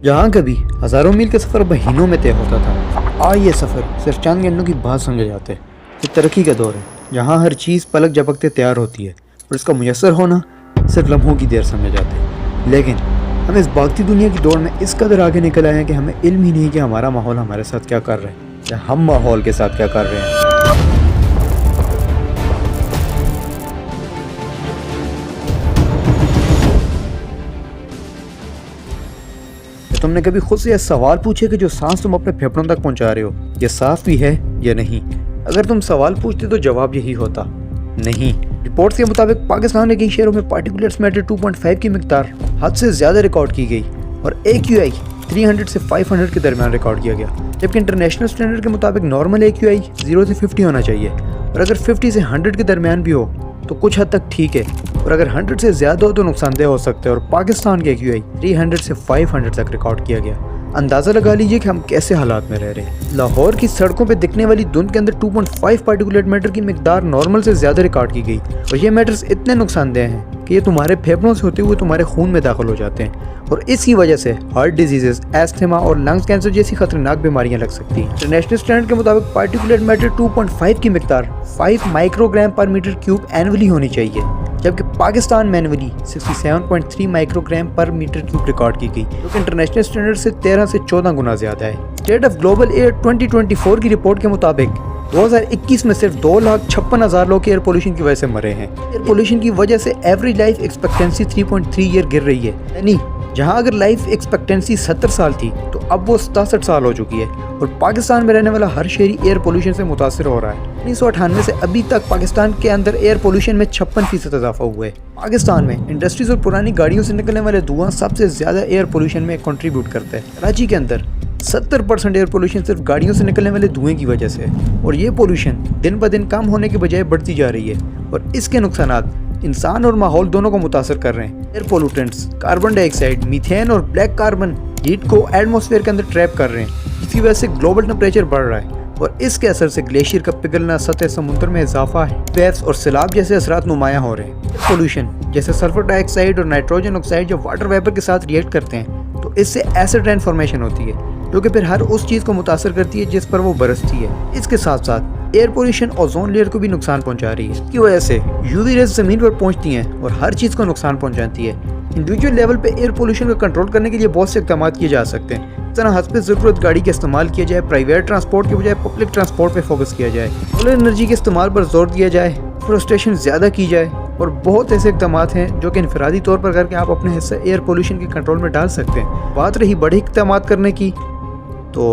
जहाँ कभी हज़ारों मील का सफ़र महीनों में तय होता था, आज ये सफ़र सिर्फ चंद घंटों की बात समझे जाते हैं। ये तरक्की का दौर है जहाँ हर चीज़ पलक झपकते तैयार होती है और इसका मुयस्सर होना सिर्फ लम्हों की देर समझे जाते हैं। लेकिन हम इस भागती दुनिया की दौड़ में इस कदर आगे निकल आए हैं कि हमें इल्म ही नहीं कि हमारा माहौल हमारे साथ क्या कर रहा है या हम माहौल के साथ क्या कर रहे हैं। तुमने कभी खुद से यह सवाल पूछे कि जो सांस तुम अपने फेफड़ों तक पहुंचा रहे हो ये साफ भी है या नहीं? अगर तुम सवाल पूछते तो जवाब यही होता नहीं। रिपोर्ट्स के मुताबिक पाकिस्तान के कई शहरों में पार्टिकुलेट्स मैटर 2.5 की मिकदार हद से ज़्यादा रिकॉर्ड की गई और AQI 300 से 500 के दरमियान रिकॉर्ड किया गया, जबकि इंटरनेशनल स्टैंडर्ड के मुताबिक नॉर्मल AQI 0 से 50 होना चाहिए और अगर 50 से 100 के दरमियान भी हो तो कुछ हद तक ठीक है और अगर 100 से ज़्यादा हो तो नुकसानदेह हो सकते हैं। और पाकिस्तान के AQI 300 से 500 तक रिकॉर्ड किया गया। अंदाज़ा लगा लीजिए कि हम कैसे हालात में रह रहे हैं। लाहौर की सड़कों पे दिखने वाली धुंध के अंदर 2.5 पार्टिकुलेट मैटर की मिकदार नॉर्मल से ज़्यादा रिकॉर्ड की गई और ये मैटर्स इतने नुकसानदेह हैं कि ये तुम्हारे फेफड़ों से होते हुए तुम्हारे खून में दाखिल हो जाते हैं और इसकी वजह से हार्ट डिजीजेस, एस्थमा और लंग्स कैंसर जैसी खतरनाक बीमारियां लग सकती हैं। इंटरनेशनल स्टैंडर्ड के मुताबिक पार्टिकुलेट मैटर 2.5 की मिकदार 5 माइक्रोग्राम पर मीटर क्यूब एनुअली होनी चाहिए, जबकि पाकिस्तान में एनुअली 67.3 माइक्रोग्राम पर मीटर क्यूब रिकॉर्ड की गई, जो कि इंटरनेशनल स्टैंडर्ड से 13 से 14 गुना ज्यादा है। स्टेट ऑफ ग्लोबल एयर 2024 की रिपोर्ट के मुताबिक 2021 में सिर्फ 2,56,000 लोग एयर पोल्यूशन की वजह से मरे हैं। एयर पोल्यूशन की वजह से एवरेज लाइफ एक्सपेक्टेंसी 3.3 ईयर गिर रही है, यानी जहां अगर लाइफ एक्सपेक्टेंसी 70 साल थी तो अब वो 67 साल हो चुकी है और पाकिस्तान में रहने वाला हर शहरी एयर पोल्यूशन से मुतासिर हो रहा है। 1998 से अभी तक पाकिस्तान के अंदर एयर पोल्यूशन में 56% इजाफा हुआ है। पाकिस्तान में इंडस्ट्रीज और पुरानी गाड़ियों से निकलने वाले धुआं सबसे ज्यादा एयर पोल्यूशन में कंट्रीब्यूट करता है। कराची के अंदर 70% एयर पोल्यूशन सिर्फ गाड़ियों से निकलने वाले धुएं की वजह से है और ये पोल्यूशन दिन ब दिन कम होने के बजाय बढ़ती जा रही है और इसके नुकसानात इंसान और माहौल दोनों को मुतासर कर रहे हैं। Air pollutants carbon dioxide, methane और ब्लैक कार्बन हीट को एटमॉस्फेयर के अंदर ट्रैप कर रहे हैं, जिसकी वजह से ग्लोबल टेम्परेचर बढ़ रहा है और इसके असर से ग्लेशियर का पिघलना, सतह समुद्र में इजाफा है, वेव्स और सैलाब जैसे असरात नुमायां हो रहे हैं। पोल्यूशन जैसे सल्फर डाइऑक्साइड और नाइट्रोजन ऑक्साइड जब वाटर वेपर के साथ रिएक्ट करते हैं तो इससे एसिड रेन फॉर्मेशन होती है, जो कि फिर हर उस चीज़ को मुतासर करती है जिस पर वो बरसती है। इसके साथ साथ एयर पोल्यूशन ओजोन लेयर को भी नुकसान पहुंचा रही है। इसकी वजह से यूवी रेज जमीन पर पहुंचती हैं और हर चीज़ को नुकसान पहुंचाती है। इंडिविजुअल लेवल पे एयर पोल्यूशन को कंट्रोल करने के लिए बहुत से इक़दाम किए जा सकते हैं। इस तरह हस्ब ज़रूरत गाड़ी का इस्तेमाल किया जाए, प्राइवेट ट्रांसपोर्ट के बजाय पब्लिक ट्रांसपोर्ट पे फोकस किया जाए, सोलर एनर्जी के इस्तेमाल पर जोर दिया जाए, डिफॉरेस्टेशन ज़्यादा की जाए और बहुत ऐसे इक़दाम हैं जो कि इनफरादी तौर पर करके आप अपने हिस्सा एयर पोल्यूशन के कंट्रोल में डाल सकते हैं। बात रही बड़े इक़दाम करने की तो